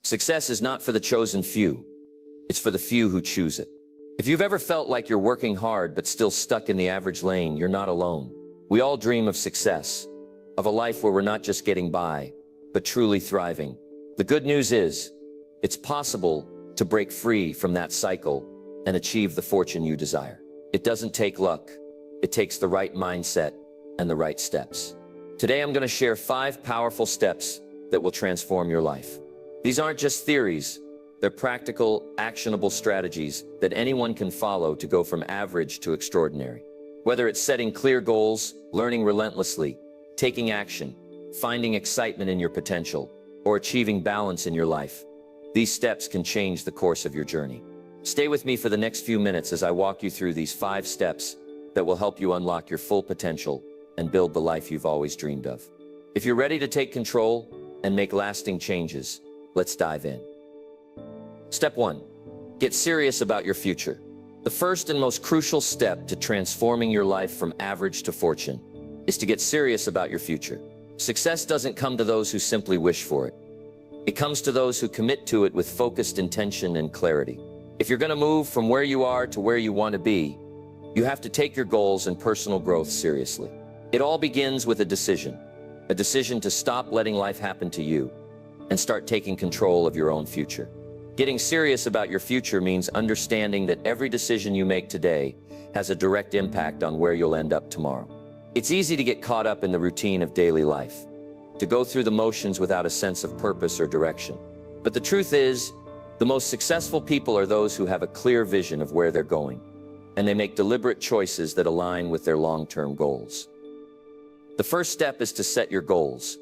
Success is not for the chosen few. It's for the few who choose it. If you've ever felt like you're working hard but still stuck in the average lane, you're not alone. We all dream of success, of a life where we're not just getting by, but truly thriving. The good news is, it's possible to break free from that cycle and achieve the fortune you desire. It doesn't take luck. It takes the right mindset and the right steps. Today, I'm going to share 5 powerful steps that will transform your life. These aren't just theories. They're practical, actionable strategies that anyone can follow to go from average to extraordinary. Whether it's setting clear goals, learning relentlessly, taking action, finding excitement in your potential, or achieving balance in your life, these steps can change the course of your journey. Stay with me for the next few minutes as I walk you through these 5 steps that will help you unlock your full potential and build the life you've always dreamed of. If you're ready to take control and make lasting changes, let's dive in. Step 1. Get serious about your future. The first and most crucial step to transforming your life from average to fortune is to get serious about your future. Success doesn't come to those who simply wish for it. It comes to those who commit to it with focused intention and clarity. If you're going to move from where you are to where you want to be, you have to take your goals and personal growth seriously. It all begins with a decision to stop letting life happen to you and start taking control of your own future. Getting serious about your future means understanding that every decision you make today has a direct impact on where you'll end up tomorrow. It's easy to get caught up in the routine of daily life, to go through the motions without a sense of purpose or direction. But the truth is, the most successful people are those who have a clear vision of where they're going, and they make deliberate choices that align with their long-term goals. The first step is to set your goals.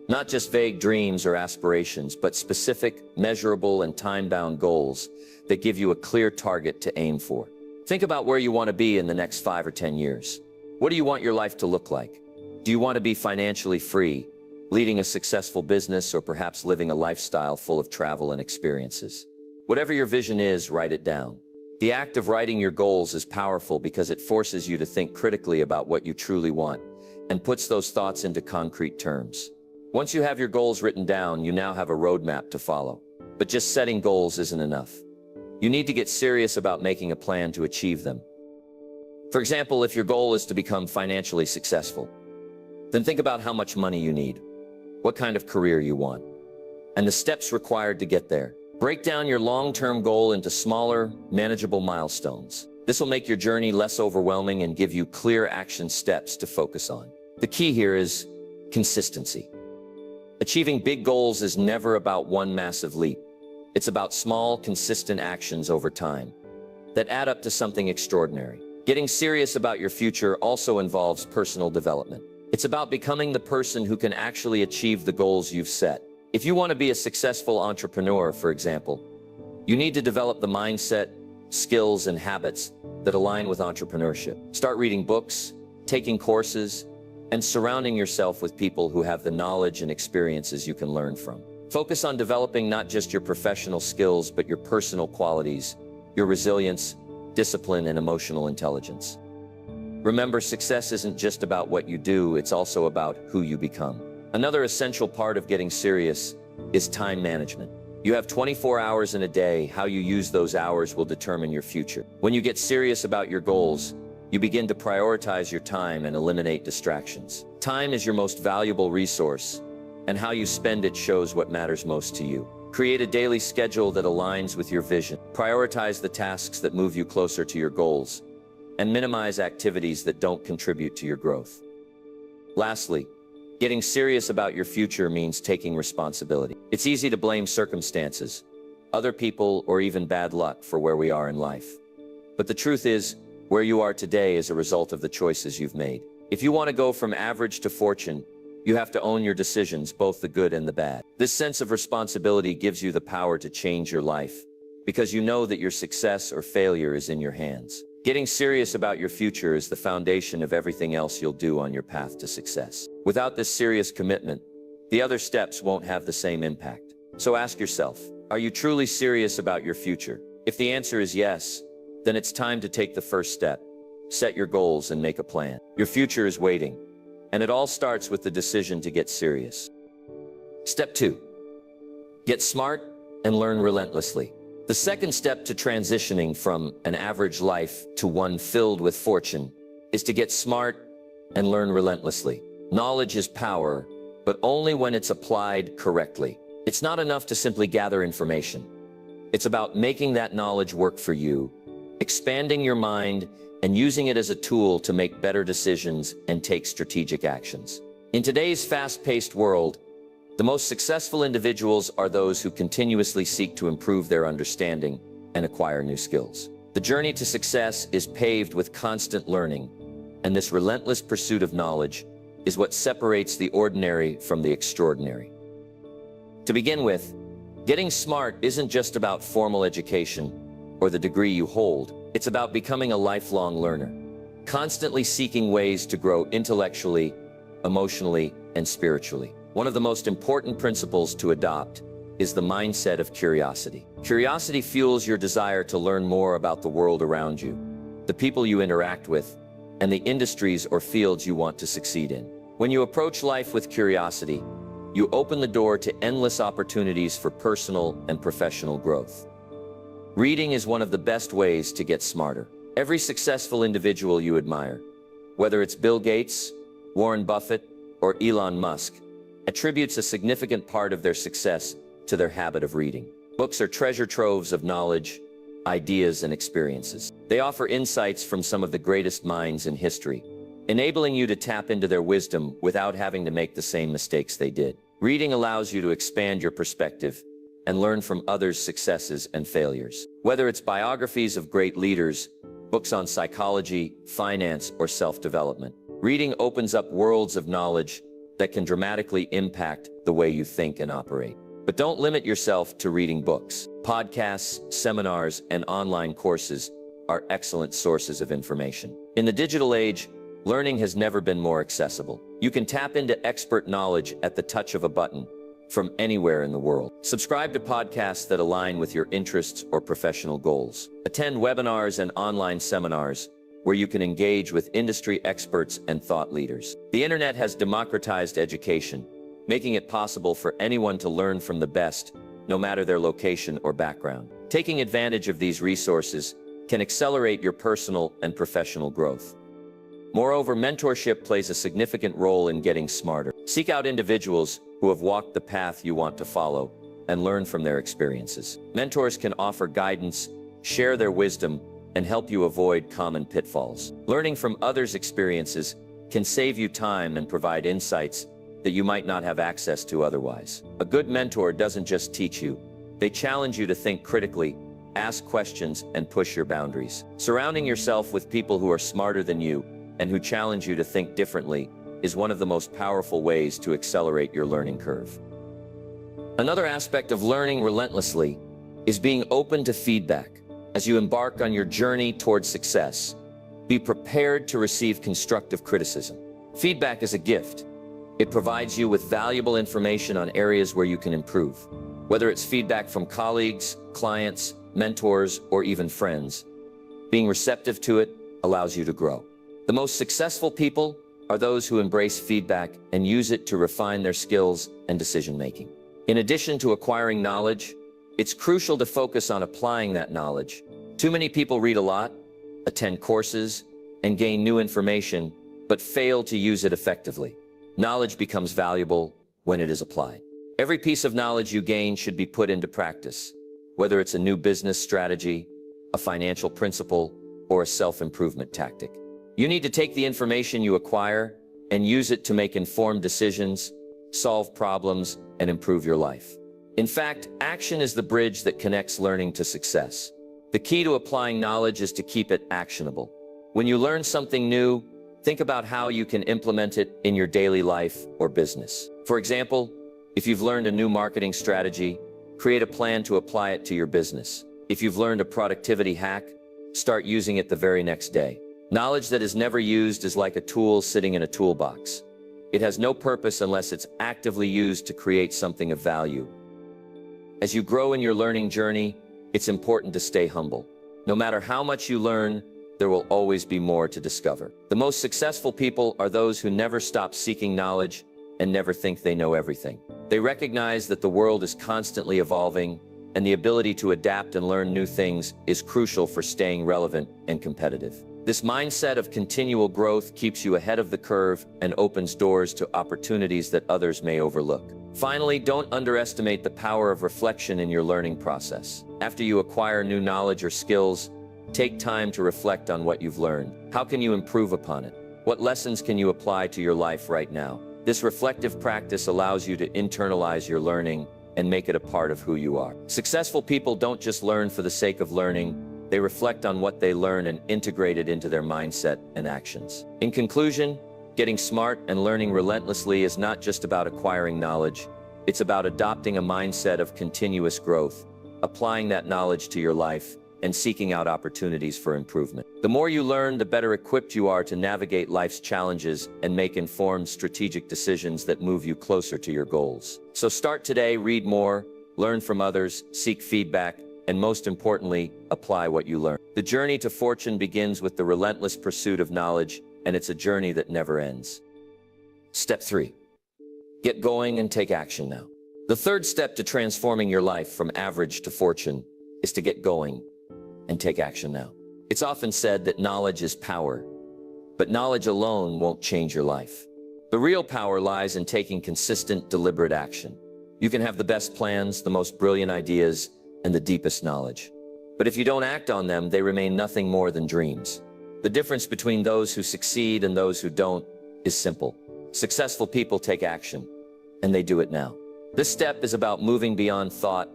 Not just vague dreams or aspirations, but specific, measurable, and time-bound goals that give you a clear target to aim for. Think about where you want to be in the next 5 or 10 years. What do you want your life to look like? Do you want to be financially free, leading a successful business, or perhaps living a lifestyle full of travel and experiences? Whatever your vision is, write it down. The act of writing your goals is powerful because it forces you to think critically about what you truly want and puts those thoughts into concrete terms. Once you have your goals written down, you now have a roadmap to follow. But just setting goals isn't enough. You need to get serious about making a plan to achieve them. For example, if your goal is to become financially successful, then think about how much money you need, what kind of career you want, and the steps required to get there. Break down your long-term goal into smaller, manageable milestones. This will make your journey less overwhelming and give you clear action steps to focus on. The key here is consistency. Achieving big goals is never about one massive leap. It's about small, consistent actions over time that add up to something extraordinary. Getting serious about your future also involves personal development. It's about becoming the person who can actually achieve the goals you've set. If you want to be a successful entrepreneur, for example, you need to develop the mindset, skills, and habits that align with entrepreneurship. Start reading books, taking courses, and surrounding yourself with people who have the knowledge and experiences you can learn from. Focus on developing not just your professional skills, but your personal qualities, your resilience, discipline, and emotional intelligence. Remember, success isn't just about what you do, it's also about who you become. Another essential part of getting serious is time management. You have 24 hours in a day. How you use those hours will determine your future. When you get serious about your goals, you begin to prioritize your time and eliminate distractions. Time is your most valuable resource, and how you spend it shows what matters most to you. Create a daily schedule that aligns with your vision. Prioritize the tasks that move you closer to your goals, and minimize activities that don't contribute to your growth. Lastly, getting serious about your future means taking responsibility. It's easy to blame circumstances, other people, or even bad luck for where we are in life. But the truth is, where you are today is a result of the choices you've made. If you want to go from average to fortune, you have to own your decisions, both the good and the bad. This sense of responsibility gives you the power to change your life, because you know that your success or failure is in your hands. Getting serious about your future is the foundation of everything else you'll do on your path to success. Without this serious commitment, the other steps won't have the same impact. So ask yourself, are you truly serious about your future? If the answer is yes, then it's time to take the first step. Set your goals and make a plan. Your future is waiting, and it all starts with the decision to get serious. Step 2. Get smart and learn relentlessly. The second step to transitioning from an average life to one filled with fortune is to get smart and learn relentlessly. Knowledge is power, but only when it's applied correctly. It's not enough to simply gather information. It's about making that knowledge work for you, expanding your mind, and using it as a tool to make better decisions and take strategic actions. In today's fast-paced world, the most successful individuals are those who continuously seek to improve their understanding and acquire new skills. The journey to success is paved with constant learning, and this relentless pursuit of knowledge is what separates the ordinary from the extraordinary. To begin with, getting smart isn't just about formal education or the degree you hold. It's about becoming a lifelong learner, constantly seeking ways to grow intellectually, emotionally, and spiritually. One of the most important principles to adopt is the mindset of curiosity. Curiosity fuels your desire to learn more about the world around you, the people you interact with, and the industries or fields you want to succeed in. When you approach life with curiosity, you open the door to endless opportunities for personal and professional growth. Reading is one of the best ways to get smarter. Every successful individual you admire, whether it's Bill Gates, Warren Buffett, or Elon Musk, attributes a significant part of their success to their habit of reading. Books are treasure troves of knowledge, ideas, and experiences. They offer insights from some of the greatest minds in history, enabling you to tap into their wisdom without having to make the same mistakes they did. Reading allows you to expand your perspective and learn from others' successes and failures. Whether it's biographies of great leaders, books on psychology, finance, or self-development, reading opens up worlds of knowledge that can dramatically impact the way you think and operate. But don't limit yourself to reading books. Podcasts, seminars, and online courses are excellent sources of information. In the digital age, learning has never been more accessible. You can tap into expert knowledge at the touch of a button from anywhere in the world. Subscribe to podcasts that align with your interests or professional goals. Attend webinars and online seminars where you can engage with industry experts and thought leaders. The internet has democratized education, making it possible for anyone to learn from the best, no matter their location or background. Taking advantage of these resources can accelerate your personal and professional growth. Moreover, mentorship plays a significant role in getting smarter. Seek out individuals who have walked the path you want to follow and learn from their experiences. Mentors can offer guidance, share their wisdom, and help you avoid common pitfalls. Learning from others' experiences can save you time and provide insights that you might not have access to otherwise. A good mentor doesn't just teach you, they challenge you to think critically, ask questions, and push your boundaries. Surrounding yourself with people who are smarter than you and who challenge you to think differently is one of the most powerful ways to accelerate your learning curve. Another aspect of learning relentlessly is being open to feedback. As you embark on your journey towards success, be prepared to receive constructive criticism. Feedback is a gift. It provides you with valuable information on areas where you can improve. Whether it's feedback from colleagues, clients, mentors, or even friends, being receptive to it allows you to grow. The most successful people are those who embrace feedback and use it to refine their skills and decision-making. In addition to acquiring knowledge, it's crucial to focus on applying that knowledge. Too many people read a lot, attend courses, and gain new information, but fail to use it effectively. Knowledge becomes valuable when it is applied. Every piece of knowledge you gain should be put into practice, whether it's a new business strategy, a financial principle, or a self-improvement tactic. You need to take the information you acquire and use it to make informed decisions, solve problems, and improve your life. In fact, action is the bridge that connects learning to success. The key to applying knowledge is to keep it actionable. When you learn something new, think about how you can implement it in your daily life or business. For example, if you've learned a new marketing strategy, create a plan to apply it to your business. If you've learned a productivity hack, start using it the very next day. Knowledge that is never used is like a tool sitting in a toolbox. It has no purpose unless it's actively used to create something of value. As you grow in your learning journey, it's important to stay humble. No matter how much you learn, there will always be more to discover. The most successful people are those who never stop seeking knowledge and never think they know everything. They recognize that the world is constantly evolving and the ability to adapt and learn new things is crucial for staying relevant and competitive. This mindset of continual growth keeps you ahead of the curve and opens doors to opportunities that others may overlook. Finally, don't underestimate the power of reflection in your learning process. After you acquire new knowledge or skills, take time to reflect on what you've learned. How can you improve upon it? What lessons can you apply to your life right now? This reflective practice allows you to internalize your learning and make it a part of who you are. Successful people don't just learn for the sake of learning, they reflect on what they learn and integrate it into their mindset and actions. In conclusion, getting smart and learning relentlessly is not just about acquiring knowledge, it's about adopting a mindset of continuous growth, applying that knowledge to your life, and seeking out opportunities for improvement. The more you learn, the better equipped you are to navigate life's challenges and make informed, strategic decisions that move you closer to your goals. So start today, read more, learn from others, seek feedback, and most importantly, apply what you learn. The journey to fortune begins with the relentless pursuit of knowledge, and it's a journey that never ends. Step 3. Get going and take action now. The third step to transforming your life from average to fortune is to get going and take action now. It's often said that knowledge is power, but knowledge alone won't change your life. The real power lies in taking consistent, deliberate action. You can have the best plans, the most brilliant ideas, and the deepest knowledge. But if you don't act on them, they remain nothing more than dreams. The difference between those who succeed and those who don't is simple. Successful people take action, and they do it now. This step is about moving beyond thought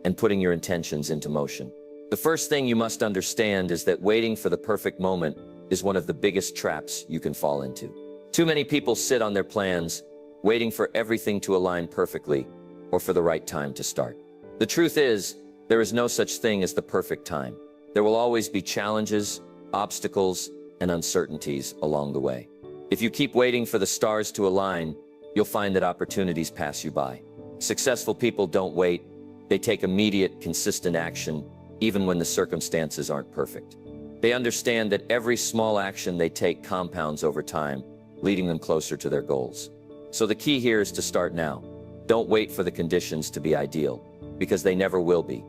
and putting your intentions into motion. The first thing you must understand is that waiting for the perfect moment is one of the biggest traps you can fall into. Too many people sit on their plans, waiting for everything to align perfectly or for the right time to start. The truth is, there is no such thing as the perfect time. There will always be challenges, obstacles, and uncertainties along the way. If you keep waiting for the stars to align, you'll find that opportunities pass you by. Successful people don't wait. They take immediate, consistent action, even when the circumstances aren't perfect. They understand that every small action they take compounds over time, leading them closer to their goals. So the key here is to start now. Don't wait for the conditions to be ideal, because they never will be.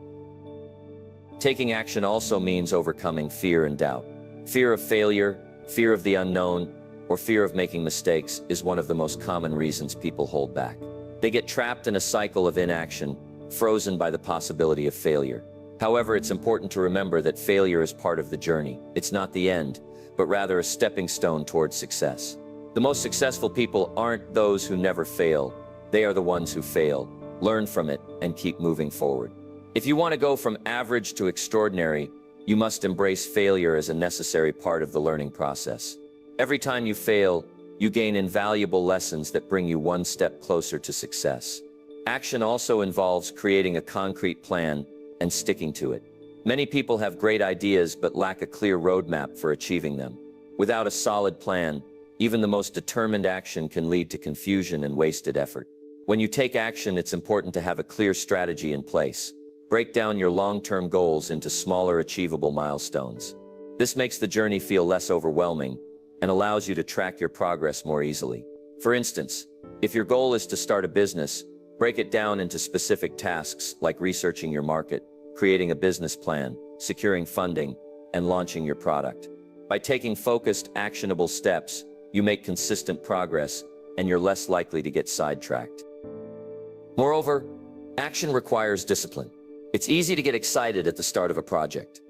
Taking action also means overcoming fear and doubt. Fear of failure, fear of the unknown, or fear of making mistakes is one of the most common reasons people hold back. They get trapped in a cycle of inaction, frozen by the possibility of failure. However, it's important to remember that failure is part of the journey. It's not the end, but rather a stepping stone towards success. The most successful people aren't those who never fail. They are the ones who fail, learn from it, and keep moving forward. If you want to go from average to extraordinary, you must embrace failure as a necessary part of the learning process. Every time you fail, you gain invaluable lessons that bring you one step closer to success. Action also involves creating a concrete plan and sticking to it. Many people have great ideas but lack a clear roadmap for achieving them. Without a solid plan, even the most determined action can lead to confusion and wasted effort. When you take action, it's important to have a clear strategy in place. Break down your long-term goals into smaller, achievable milestones. This makes the journey feel less overwhelming and allows you to track your progress more easily. For instance, if your goal is to start a business, break it down into specific tasks like researching your market, creating a business plan, securing funding, and launching your product. By taking focused, actionable steps, you make consistent progress, and you're less likely to get sidetracked. Moreover, action requires discipline. It's easy to get excited at the start of a project,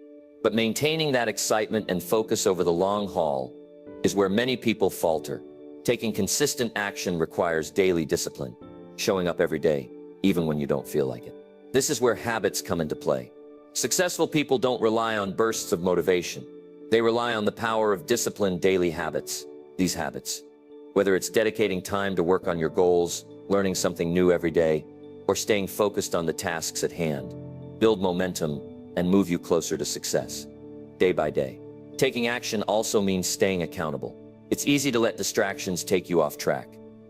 but maintaining that excitement and focus over the long haul is where many people falter. Taking consistent action requires daily discipline, showing up every day, even when you don't feel like it. This is where habits come into play. Successful people don't rely on bursts of motivation. They rely on the power of disciplined daily habits. These habits, whether it's dedicating time to work on your goals, learning something new every day, or staying focused on the tasks at hand, build momentum and move you closer to success, day by day. Taking action also means staying accountable. It's easy to let distractions take you off track,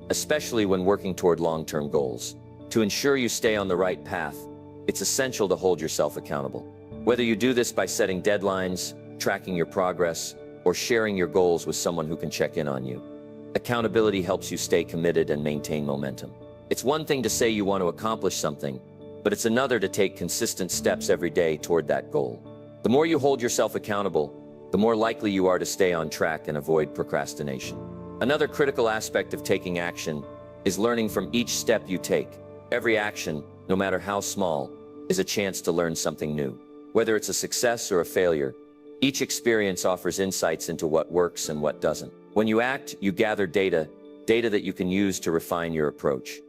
especially when working toward long-term goals. To ensure you stay on the right path, it's essential to hold yourself accountable. Whether you do this by setting deadlines, tracking your progress, or sharing your goals with someone who can check in on you, accountability helps you stay committed and maintain momentum. It's one thing to say you want to accomplish something, but it's another to take consistent steps every day toward that goal. The more you hold yourself accountable, the more likely you are to stay on track and avoid procrastination. Another critical aspect of taking action is learning from each step you take. Every action, no matter how small, is a chance to learn something new. Whether it's a success or a failure, each experience offers insights into what works and what doesn't. When you act, you gather data that you can use to refine your approach.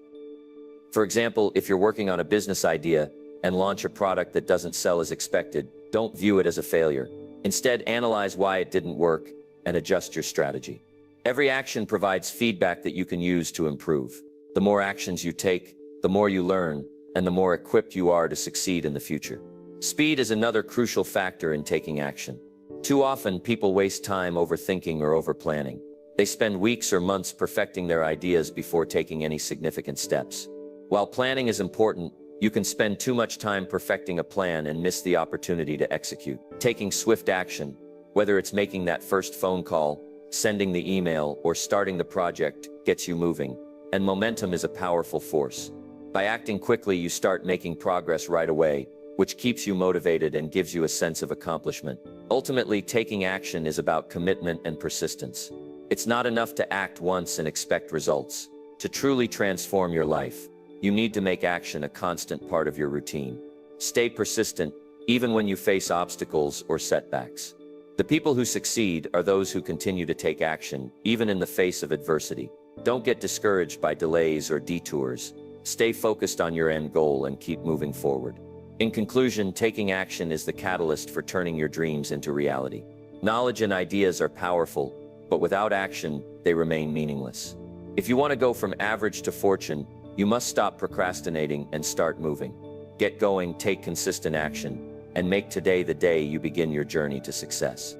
For example, if you're working on a business idea and launch a product that doesn't sell as expected, don't view it as a failure. Instead, analyze why it didn't work and adjust your strategy. Every action provides feedback that you can use to improve. The more actions you take, the more you learn, and the more equipped you are to succeed in the future. Speed is another crucial factor in taking action. Too often, people waste time overthinking or overplanning. They spend weeks or months perfecting their ideas before taking any significant steps. While planning is important, you can spend too much time perfecting a plan and miss the opportunity to execute. Taking swift action, whether it's making that first phone call, sending the email, or starting the project, gets you moving, and momentum is a powerful force. By acting quickly, you start making progress right away, which keeps you motivated and gives you a sense of accomplishment. Ultimately, taking action is about commitment and persistence. It's not enough to act once and expect results. To truly transform your life, you need to make action a constant part of your routine. Stay persistent, even when you face obstacles or setbacks. The people who succeed are those who continue to take action, even in the face of adversity. Don't get discouraged by delays or detours. Stay focused on your end goal and keep moving forward. In conclusion, taking action is the catalyst for turning your dreams into reality. Knowledge and ideas are powerful, but without action, they remain meaningless. If you want to go from average to fortune, you must stop procrastinating and start moving. Get going, take consistent action, and make today the day you begin your journey to success.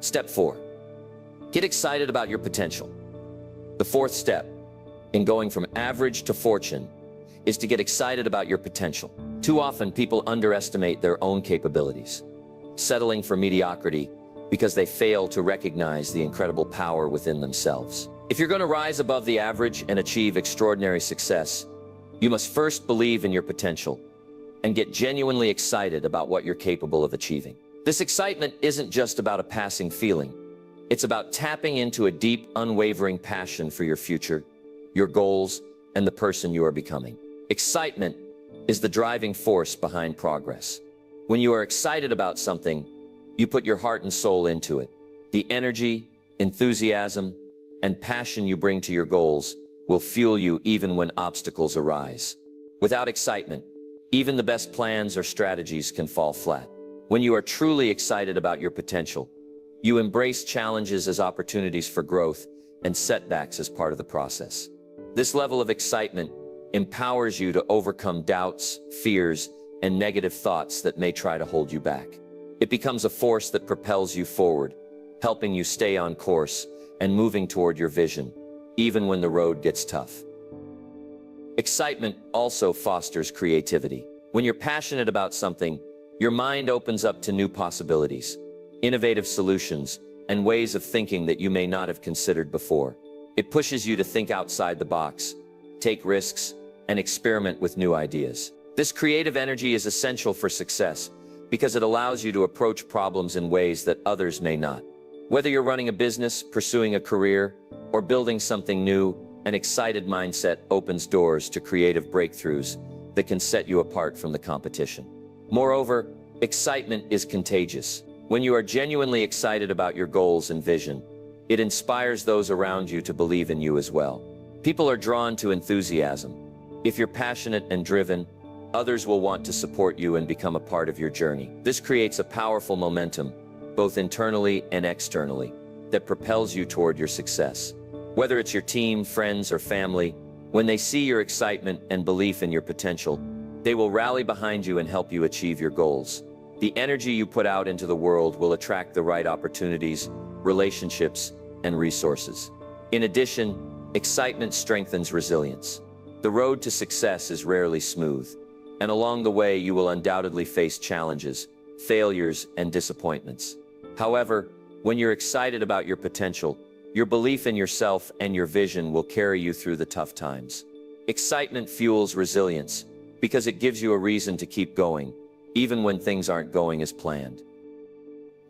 Step 4. Get excited about your potential. The fourth step in going from average to fortune is to get excited about your potential. Too often, people underestimate their own capabilities, settling for mediocrity because they fail to recognize the incredible power within themselves. If you're going to rise above the average and achieve extraordinary success, you must first believe in your potential and get genuinely excited about what you're capable of achieving. This excitement isn't just about a passing feeling. It's about tapping into a deep, unwavering passion for your future, your goals, and the person you are becoming. Excitement is the driving force behind progress. When you are excited about something, you put your heart and soul into it. The energy, enthusiasm, and passion you bring to your goals will fuel you even when obstacles arise. Without excitement, even the best plans or strategies can fall flat. When you are truly excited about your potential, you embrace challenges as opportunities for growth and setbacks as part of the process. This level of excitement empowers you to overcome doubts, fears, and negative thoughts that may try to hold you back. It becomes a force that propels you forward, helping you stay on course and moving toward your vision, even when the road gets tough. Excitement also fosters creativity. When you're passionate about something, your mind opens up to new possibilities, innovative solutions, and ways of thinking that you may not have considered before. It pushes you to think outside the box, take risks, and experiment with new ideas. This creative energy is essential for success because it allows you to approach problems in ways that others may not. Whether you're running a business, pursuing a career, or building something new, an excited mindset opens doors to creative breakthroughs that can set you apart from the competition. Moreover, excitement is contagious. When you are genuinely excited about your goals and vision, it inspires those around you to believe in you as well. People are drawn to enthusiasm. If you're passionate and driven, others will want to support you and become a part of your journey. This creates a powerful momentum, both internally and externally, that propels you toward your success. Whether it's your team, friends, or family, when they see your excitement and belief in your potential, they will rally behind you and help you achieve your goals. The energy you put out into the world will attract the right opportunities, relationships, and resources. In addition, excitement strengthens resilience. The road to success is rarely smooth, and along the way you will undoubtedly face challenges, failures, and disappointments. However, when you're excited about your potential, your belief in yourself and your vision will carry you through the tough times. Excitement fuels resilience, because it gives you a reason to keep going, even when things aren't going as planned.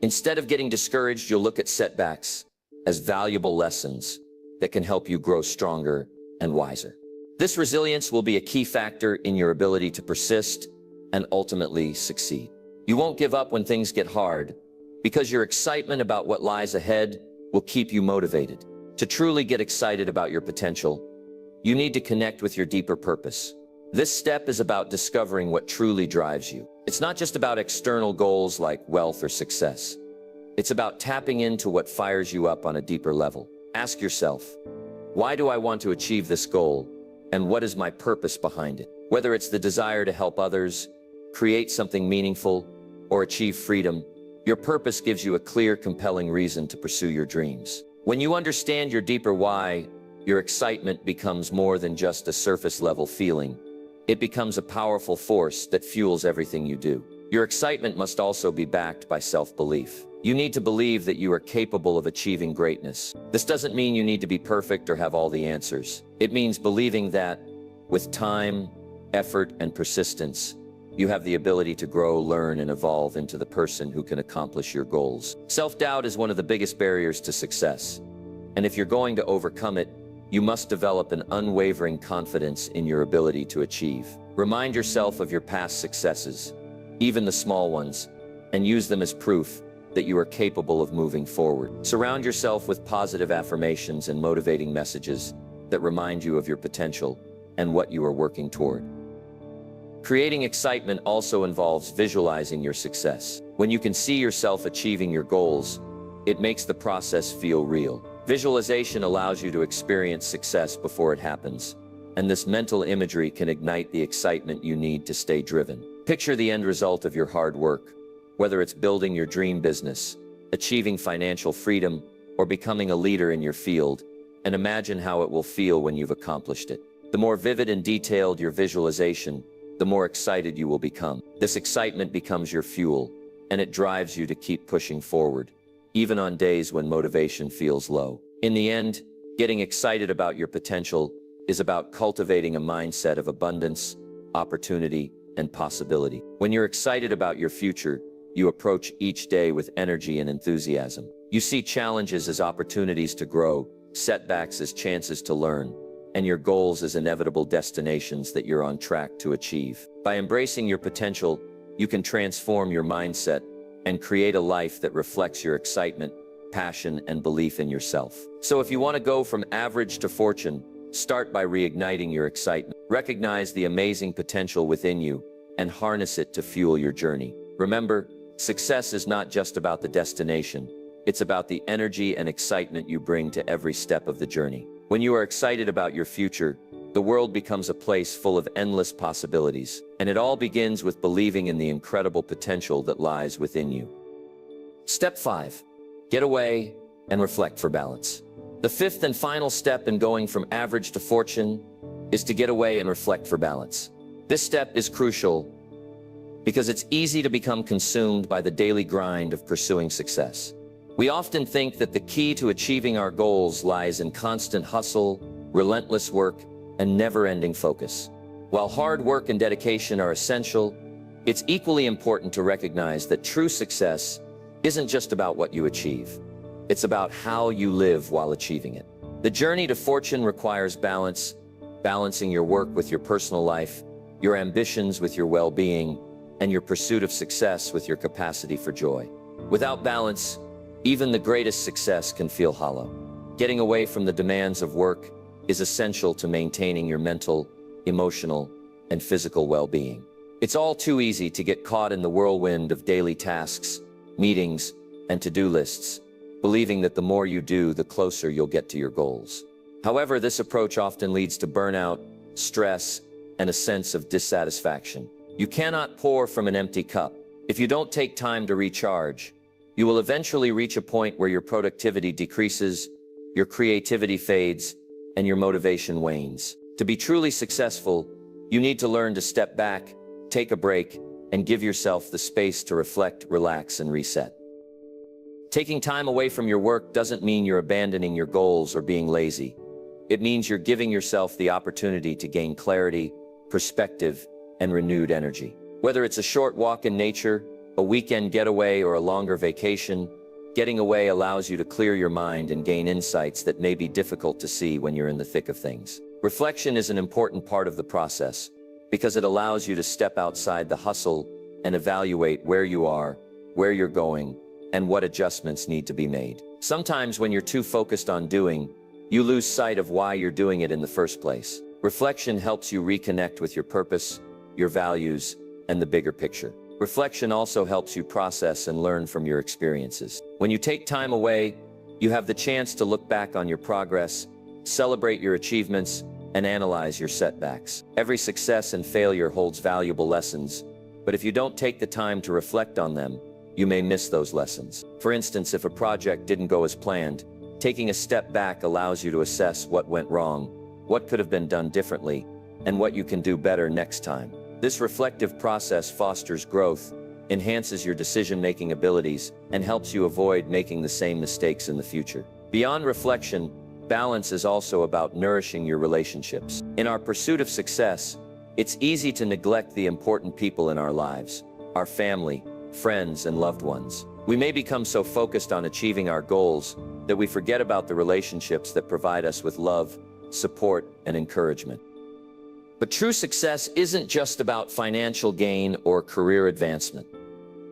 Instead of getting discouraged, you'll look at setbacks as valuable lessons that can help you grow stronger and wiser. This resilience will be a key factor in your ability to persist and ultimately succeed. You won't give up when things get hard, because your excitement about what lies ahead will keep you motivated. To truly get excited about your potential, you need to connect with your deeper purpose. This step is about discovering what truly drives you. It's not just about external goals like wealth or success. It's about tapping into what fires you up on a deeper level. Ask yourself, why do I want to achieve this goal? And what is my purpose behind it? Whether it's the desire to help others, create something meaningful, or achieve freedom, your purpose gives you a clear, compelling reason to pursue your dreams. When you understand your deeper why, your excitement becomes more than just a surface-level feeling. It becomes a powerful force that fuels everything you do. Your excitement must also be backed by self-belief. You need to believe that you are capable of achieving greatness. This doesn't mean you need to be perfect or have all the answers. It means believing that, with time, effort, and persistence, you have the ability to grow, learn, and evolve into the person who can accomplish your goals. Self-doubt is one of the biggest barriers to success. And if you're going to overcome it, you must develop an unwavering confidence in your ability to achieve. Remind yourself of your past successes, even the small ones, and use them as proof that you are capable of moving forward. Surround yourself with positive affirmations and motivating messages that remind you of your potential and what you are working toward. Creating excitement also involves visualizing your success. When you can see yourself achieving your goals, it makes the process feel real. Visualization allows you to experience success before it happens, and this mental imagery can ignite the excitement you need to stay driven. Picture the end result of your hard work, whether it's building your dream business, achieving financial freedom, or becoming a leader in your field, and imagine how it will feel when you've accomplished it. The more vivid and detailed your visualization, the more excited you will become. This excitement becomes your fuel, and it drives you to keep pushing forward, even on days when motivation feels low. In the end, getting excited about your potential is about cultivating a mindset of abundance, opportunity, and possibility. When you're excited about your future, you approach each day with energy and enthusiasm. You see challenges as opportunities to grow, setbacks as chances to learn, and your goals as inevitable destinations that you're on track to achieve. By embracing your potential, you can transform your mindset and create a life that reflects your excitement, passion, and belief in yourself. So if you want to go from average to fortune, start by reigniting your excitement. Recognize the amazing potential within you and harness it to fuel your journey. Remember, success is not just about the destination. It's about the energy and excitement you bring to every step of the journey. When you are excited about your future, the world becomes a place full of endless possibilities, and it all begins with believing in the incredible potential that lies within you. Step 5. Get away and reflect for balance. The fifth and final step in going from average to fortune is to get away and reflect for balance. This step is crucial because it's easy to become consumed by the daily grind of pursuing success. We often think that the key to achieving our goals lies in constant hustle, relentless work, and never-ending focus. While hard work and dedication are essential, it's equally important to recognize that true success isn't just about what you achieve. It's about how you live while achieving it. The journey to fortune requires balance, balancing your work with your personal life, your ambitions with your well-being, and your pursuit of success with your capacity for joy. Without balance, even the greatest success can feel hollow. Getting away from the demands of work is essential to maintaining your mental, emotional, and physical well-being. It's all too easy to get caught in the whirlwind of daily tasks, meetings, and to-do lists, believing that the more you do, the closer you'll get to your goals. However, this approach often leads to burnout, stress, and a sense of dissatisfaction. You cannot pour from an empty cup. If you don't take time to recharge, you will eventually reach a point where your productivity decreases, your creativity fades, and your motivation wanes. To be truly successful, you need to learn to step back, take a break, and give yourself the space to reflect, relax, and reset. Taking time away from your work doesn't mean you're abandoning your goals or being lazy. It means you're giving yourself the opportunity to gain clarity, perspective, and renewed energy. Whether it's a short walk in nature, a weekend getaway, or a longer vacation, getting away allows you to clear your mind and gain insights that may be difficult to see when you're in the thick of things. Reflection is an important part of the process because it allows you to step outside the hustle and evaluate where you are, where you're going, and what adjustments need to be made. Sometimes when you're too focused on doing, you lose sight of why you're doing it in the first place. Reflection helps you reconnect with your purpose, your values, and the bigger picture. Reflection also helps you process and learn from your experiences. When you take time away, you have the chance to look back on your progress, celebrate your achievements, and analyze your setbacks. Every success and failure holds valuable lessons, but if you don't take the time to reflect on them, you may miss those lessons. For instance, if a project didn't go as planned, taking a step back allows you to assess what went wrong, what could have been done differently, and what you can do better next time. This reflective process fosters growth, enhances your decision-making abilities, and helps you avoid making the same mistakes in the future. Beyond reflection, balance is also about nourishing your relationships. In our pursuit of success, it's easy to neglect the important people in our lives, our family, friends, and loved ones. We may become so focused on achieving our goals that we forget about the relationships that provide us with love, support, and encouragement. But true success isn't just about financial gain or career advancement.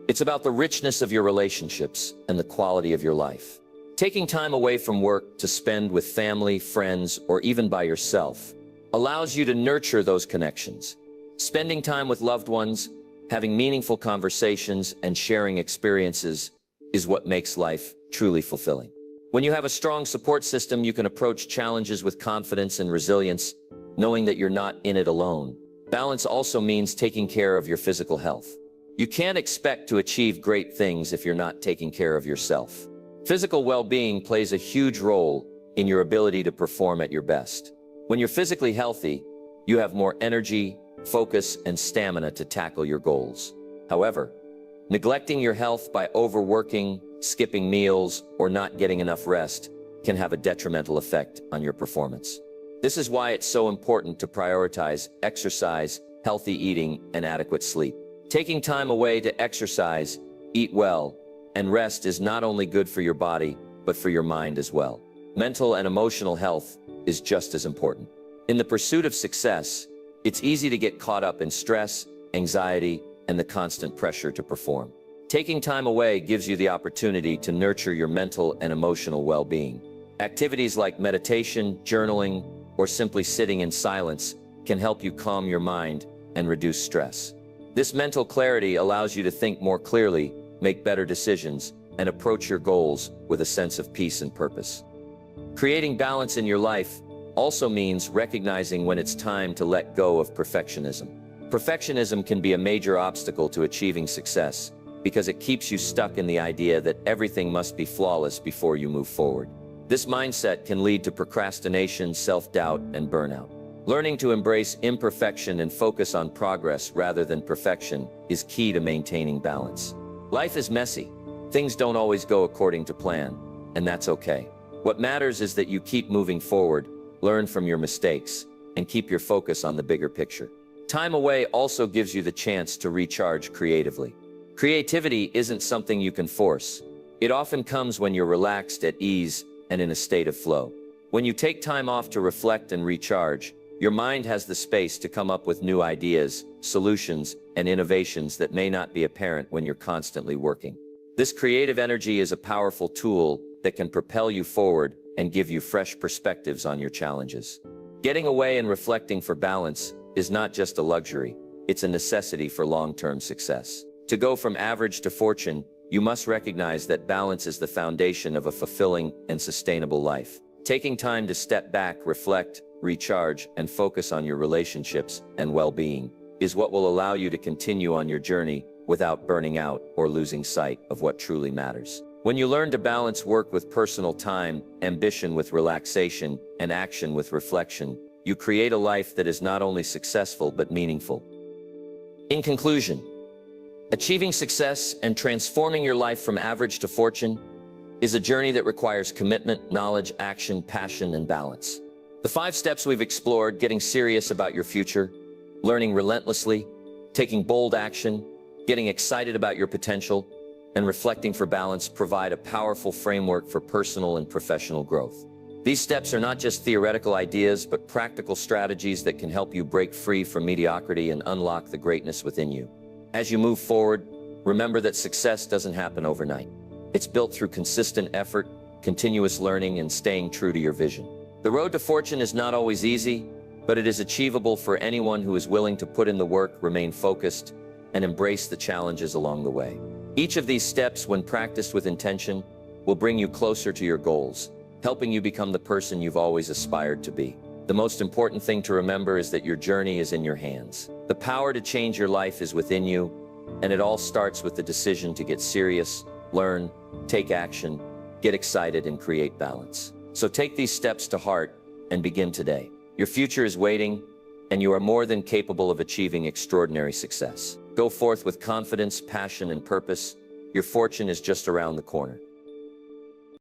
It's about the richness of your relationships and the quality of your life. Taking time away from work to spend with family, friends, or even by yourself allows you to nurture those connections. Spending time with loved ones, having meaningful conversations, and sharing experiences is what makes life truly fulfilling. When you have a strong support system, you can approach challenges with confidence and resilience, knowing that you're not in it alone. Balance also means taking care of your physical health. You can't expect to achieve great things if you're not taking care of yourself. Physical well-being plays a huge role in your ability to perform at your best. When you're physically healthy, you have more energy, focus, and stamina to tackle your goals. However, neglecting your health by overworking, skipping meals, or not getting enough rest can have a detrimental effect on your performance. This is why it's so important to prioritize exercise, healthy eating, and adequate sleep. Taking time away to exercise, eat well, and rest is not only good for your body, but for your mind as well. Mental and emotional health is just as important. In the pursuit of success, it's easy to get caught up in stress, anxiety, and the constant pressure to perform. Taking time away gives you the opportunity to nurture your mental and emotional well-being. Activities like meditation, journaling, or simply sitting in silence can help you calm your mind and reduce stress. This mental clarity allows you to think more clearly, make better decisions, and approach your goals with a sense of peace and purpose. Creating balance in your life also means recognizing when it's time to let go of perfectionism. Perfectionism can be a major obstacle to achieving success because it keeps you stuck in the idea that everything must be flawless before you move forward. This mindset can lead to procrastination, self-doubt, and burnout. Learning to embrace imperfection and focus on progress rather than perfection is key to maintaining balance. Life is messy. Things don't always go according to plan, and that's okay. What matters is that you keep moving forward, learn from your mistakes, and keep your focus on the bigger picture. Time away also gives you the chance to recharge creatively. Creativity isn't something you can force. It often comes when you're relaxed, at ease, and in a state of flow. When you take time off to reflect and recharge, your mind has the space to come up with new ideas, solutions, and innovations that may not be apparent when you're constantly working. This creative energy is a powerful tool that can propel you forward and give you fresh perspectives on your challenges. Getting away and reflecting for balance is not just a luxury, it's a necessity for long-term success. To go from average to fortune, you must recognize that balance is the foundation of a fulfilling and sustainable life. Taking time to step back, reflect, recharge, and focus on your relationships and well-being is what will allow you to continue on your journey without burning out or losing sight of what truly matters. When you learn to balance work with personal time, ambition with relaxation, and action with reflection, you create a life that is not only successful but meaningful. In conclusion, achieving success and transforming your life from average to fortune is a journey that requires commitment, knowledge, action, passion, and balance. The 5 steps we've explored: getting serious about your future, learning relentlessly, Taking bold action, getting excited about your potential, and reflecting for balance provide a powerful framework for personal and professional growth. These steps are not just theoretical ideas, but practical strategies that can help you break free from mediocrity and unlock the greatness within you. As you move forward, remember that success doesn't happen overnight. It's built through consistent effort, continuous learning, and staying true to your vision. The road to fortune is not always easy, but it is achievable for anyone who is willing to put in the work, remain focused, and embrace the challenges along the way. Each of these steps, when practiced with intention, will bring you closer to your goals, helping you become the person you've always aspired to be. The most important thing to remember is that your journey is in your hands. The power to change your life is within you, and it all starts with the decision to get serious, learn, take action, get excited, and create balance. So take these steps to heart and begin today. Your future is waiting, and you are more than capable of achieving extraordinary success. Go forth with confidence, passion, and purpose. Your fortune is just around the corner.